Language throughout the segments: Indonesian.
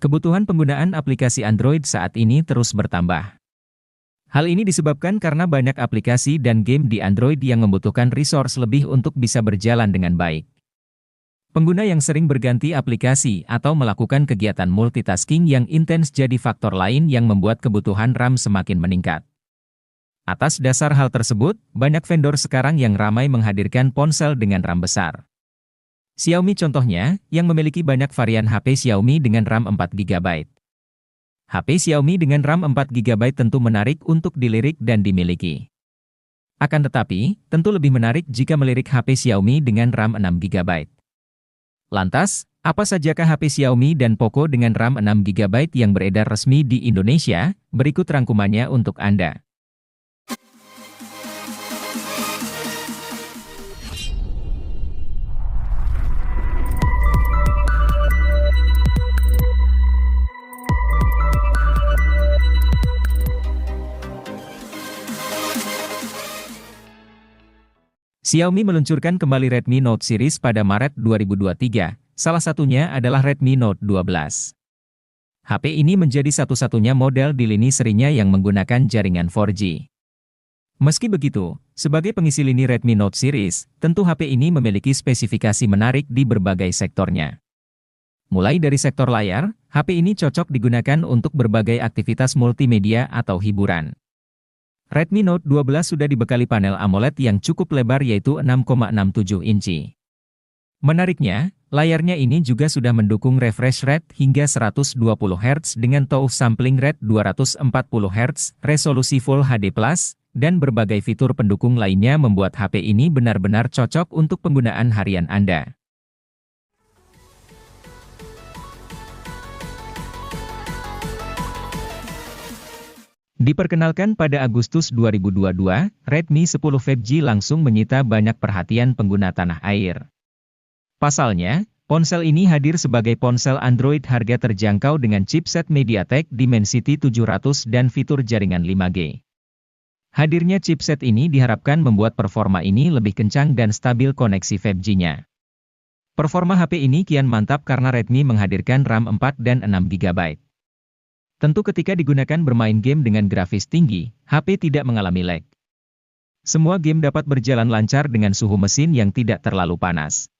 Kebutuhan penggunaan aplikasi Android saat ini terus bertambah. Hal ini disebabkan karena banyak aplikasi dan game di Android yang membutuhkan resource lebih untuk bisa berjalan dengan baik. Pengguna yang sering berganti aplikasi atau melakukan kegiatan multitasking yang intens jadi faktor lain yang membuat kebutuhan RAM semakin meningkat. Atas dasar hal tersebut, banyak vendor sekarang yang ramai menghadirkan ponsel dengan RAM besar. Xiaomi contohnya, yang memiliki banyak varian HP Xiaomi dengan RAM 4GB. HP Xiaomi dengan RAM 4GB tentu menarik untuk dilirik dan dimiliki. Akan tetapi, tentu lebih menarik jika melirik HP Xiaomi dengan RAM 6GB. Lantas, apa sajakah HP Xiaomi dan Poco dengan RAM 6GB yang beredar resmi di Indonesia? Berikut rangkumannya untuk Anda. Xiaomi meluncurkan kembali Redmi Note series pada Maret 2023, salah satunya adalah Redmi Note 12. HP ini menjadi satu-satunya model di lini serinya yang menggunakan jaringan 4G. Meski begitu, sebagai pengisi lini Redmi Note series, tentu HP ini memiliki spesifikasi menarik di berbagai sektornya. Mulai dari sektor layar, HP ini cocok digunakan untuk berbagai aktivitas multimedia atau hiburan. Redmi Note 12 sudah dibekali panel AMOLED yang cukup lebar yaitu 6,67 inci. Menariknya, layarnya ini juga sudah mendukung refresh rate hingga 120 Hz dengan touch sampling rate 240 Hz, resolusi Full HD+, dan berbagai fitur pendukung lainnya membuat HP ini benar-benar cocok untuk penggunaan harian Anda. Diperkenalkan pada Agustus 2022, Redmi 10 5G langsung menyita banyak perhatian pengguna tanah air. Pasalnya, ponsel ini hadir sebagai ponsel Android harga terjangkau dengan chipset MediaTek Dimensity 700 dan fitur jaringan 5G. Hadirnya chipset ini diharapkan membuat performa ini lebih kencang dan stabil koneksi 5G-nya. Performa HP ini kian mantap karena Redmi menghadirkan RAM 4 dan 6GB. Tentu ketika digunakan bermain game dengan grafis tinggi, HP tidak mengalami lag. Semua game dapat berjalan lancar dengan suhu mesin yang tidak terlalu panas.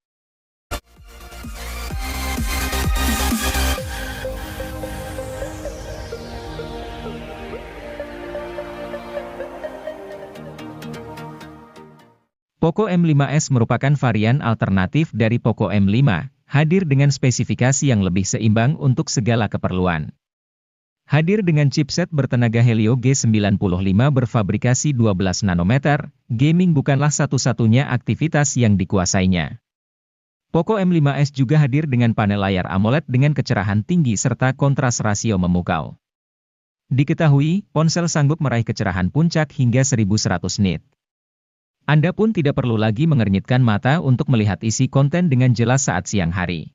Poco M5s merupakan varian alternatif dari Poco M5, hadir dengan spesifikasi yang lebih seimbang untuk segala keperluan. Hadir dengan chipset bertenaga Helio G95 berfabrikasi 12 nanometer, gaming bukanlah satu-satunya aktivitas yang dikuasainya. Poco M5s juga hadir dengan panel layar AMOLED dengan kecerahan tinggi serta kontras rasio memukau. Diketahui, ponsel sanggup meraih kecerahan puncak hingga 1100 nit. Anda pun tidak perlu lagi mengernyitkan mata untuk melihat isi konten dengan jelas saat siang hari.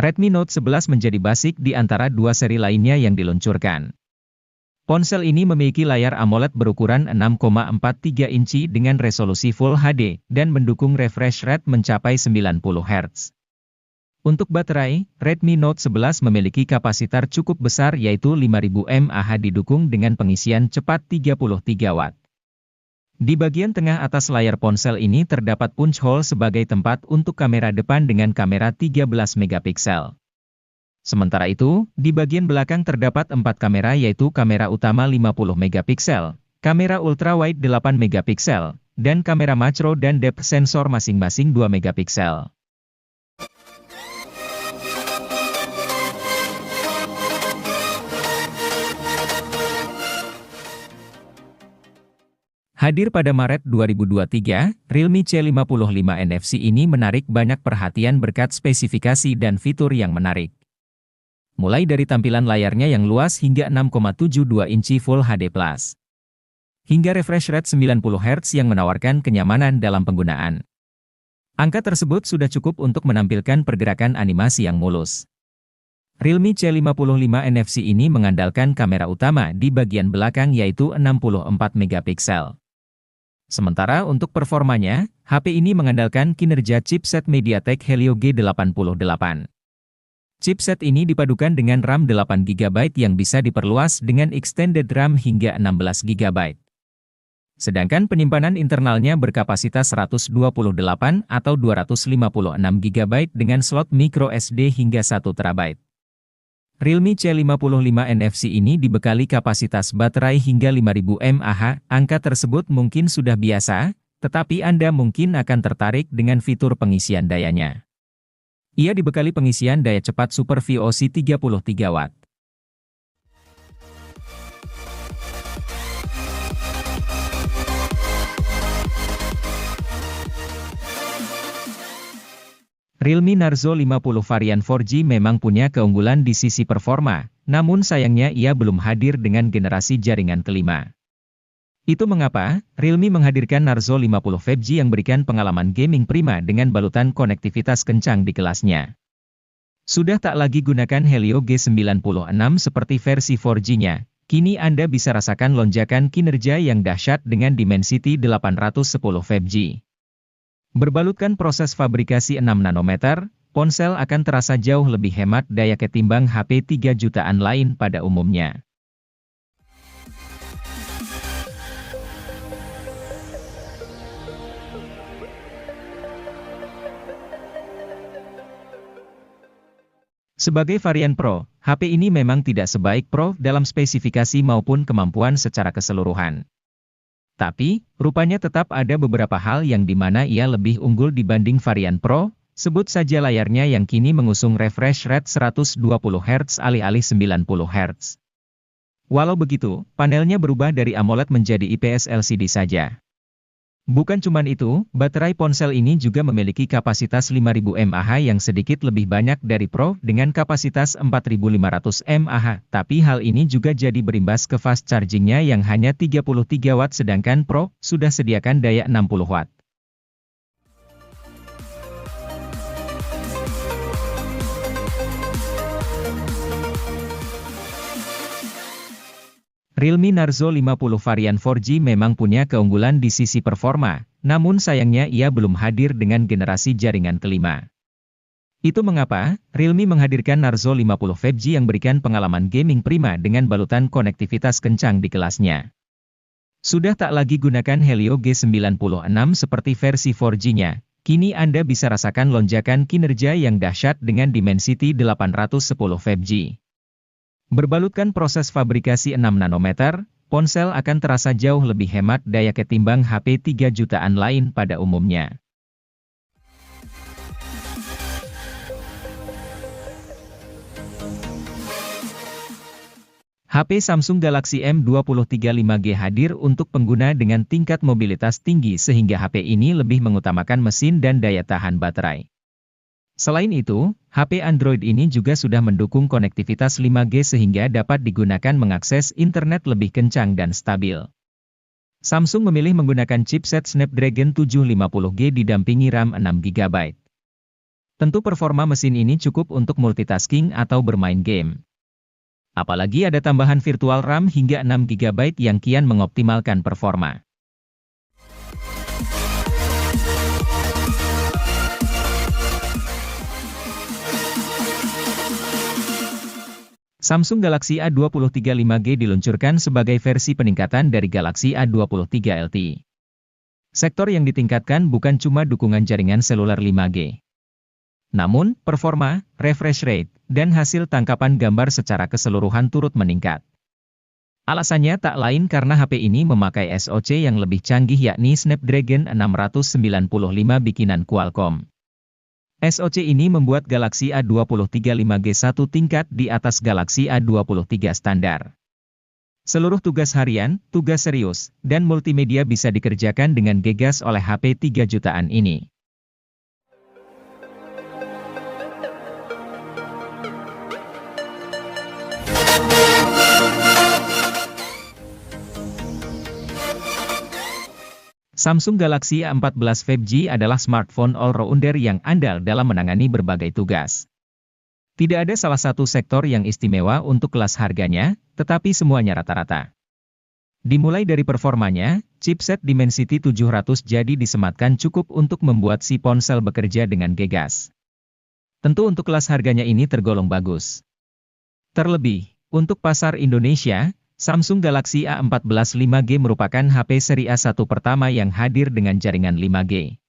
Redmi Note 11 menjadi basic di antara dua seri lainnya yang diluncurkan. Ponsel ini memiliki layar AMOLED berukuran 6,43 inci dengan resolusi Full HD, dan mendukung refresh rate mencapai 90 Hz. Untuk baterai, Redmi Note 11 memiliki kapasitor cukup besar yaitu 5000 mAh didukung dengan pengisian cepat 33 Watt. Di bagian tengah atas layar ponsel ini terdapat punch hole sebagai tempat untuk kamera depan dengan kamera 13 megapiksel. Sementara itu, di bagian belakang terdapat 4 kamera yaitu kamera utama 50 megapiksel, kamera ultrawide 8 megapiksel, dan kamera makro dan depth sensor masing-masing 2 megapiksel. Hadir pada Maret 2023, Realme C55 NFC ini menarik banyak perhatian berkat spesifikasi dan fitur yang menarik. Mulai dari tampilan layarnya yang luas hingga 6,72 inci Full HD+. Hingga refresh rate 90 Hz yang menawarkan kenyamanan dalam penggunaan. Angka tersebut sudah cukup untuk menampilkan pergerakan animasi yang mulus. Realme C55 NFC ini mengandalkan kamera utama di bagian belakang yaitu 64 megapiksel. Sementara untuk performanya, HP ini mengandalkan kinerja chipset MediaTek Helio G88. Chipset ini dipadukan dengan RAM 8 GB yang bisa diperluas dengan extended RAM hingga 16 GB. Sedangkan penyimpanan internalnya berkapasitas 128 atau 256 GB dengan slot micro SD hingga 1 TB. Realme C55 NFC ini dibekali kapasitas baterai hingga 5000 mAh. Angka tersebut mungkin sudah biasa, tetapi Anda mungkin akan tertarik dengan fitur pengisian dayanya. Ia dibekali pengisian daya cepat Super VOC 33 Watt. Realme Narzo 50 varian 4G memang punya keunggulan di sisi performa, namun sayangnya ia belum hadir dengan generasi jaringan kelima. Itu mengapa, Realme menghadirkan Narzo 50 5G yang berikan pengalaman gaming prima dengan balutan konektivitas kencang di kelasnya. Sudah tak lagi gunakan Helio G96 seperti versi 4G-nya, kini Anda bisa rasakan lonjakan kinerja yang dahsyat dengan Dimensity 810 5G. Berbalutkan proses fabrikasi 6 nanometer, ponsel akan terasa jauh lebih hemat daya ketimbang HP 3 jutaan lain pada umumnya. Sebagai varian Pro, HP ini memang tidak sebaik Pro dalam spesifikasi maupun kemampuan secara keseluruhan. Tapi, rupanya tetap ada beberapa hal yang dimana ia lebih unggul dibanding varian Pro, sebut saja layarnya yang kini mengusung refresh rate 120 Hz alih-alih 90 Hz. Walau begitu, panelnya berubah dari AMOLED menjadi IPS LCD saja. Bukan cuma itu, baterai ponsel ini juga memiliki kapasitas 5000 mAh yang sedikit lebih banyak dari Pro dengan kapasitas 4500 mAh, tapi hal ini juga jadi berimbas ke fast chargingnya yang hanya 33 Watt sedangkan Pro sudah sediakan daya 60 Watt. Realme Narzo 50 varian 4G memang punya keunggulan di sisi performa, namun sayangnya ia belum hadir dengan generasi jaringan kelima. Itu mengapa, Realme menghadirkan Narzo 50 5G yang berikan pengalaman gaming prima dengan balutan konektivitas kencang di kelasnya. Sudah tak lagi gunakan Helio G96 seperti versi 4G-nya, kini Anda bisa rasakan lonjakan kinerja yang dahsyat dengan Dimensity 810 5G. Berbalutkan proses fabrikasi 6 nanometer, ponsel akan terasa jauh lebih hemat daya ketimbang HP 3 jutaan lain pada umumnya. HP Samsung Galaxy M23 5G hadir untuk pengguna dengan tingkat mobilitas tinggi sehingga HP ini lebih mengutamakan mesin dan daya tahan baterai. Selain itu, HP Android ini juga sudah mendukung konektivitas 5G sehingga dapat digunakan mengakses internet lebih kencang dan stabil. Samsung memilih menggunakan chipset Snapdragon 750G didampingi RAM 6GB. Tentu performa mesin ini cukup untuk multitasking atau bermain game. Apalagi ada tambahan virtual RAM hingga 6GB yang kian mengoptimalkan performa. Samsung Galaxy A23 5G diluncurkan sebagai versi peningkatan dari Galaxy A23 LTE. Sektor yang ditingkatkan bukan cuma dukungan jaringan seluler 5G. Namun, performa, refresh rate, dan hasil tangkapan gambar secara keseluruhan turut meningkat. Alasannya tak lain karena HP ini memakai SoC yang lebih canggih yakni Snapdragon 695 bikinan Qualcomm. SoC ini membuat Galaxy A23 5G satu tingkat di atas Galaxy A23 standar. Seluruh tugas harian, tugas serius, dan multimedia bisa dikerjakan dengan gegas oleh HP 3 jutaan ini. Samsung Galaxy A14 5G adalah smartphone all-rounder yang andal dalam menangani berbagai tugas. Tidak ada salah satu sektor yang istimewa untuk kelas harganya, tetapi semuanya rata-rata. Dimulai dari performanya, chipset Dimensity 700 jadi disematkan cukup untuk membuat si ponsel bekerja dengan gegas. Tentu untuk kelas harganya ini tergolong bagus. Terlebih, untuk pasar Indonesia, Samsung Galaxy A14 5G merupakan HP seri A1 pertama yang hadir dengan jaringan 5G.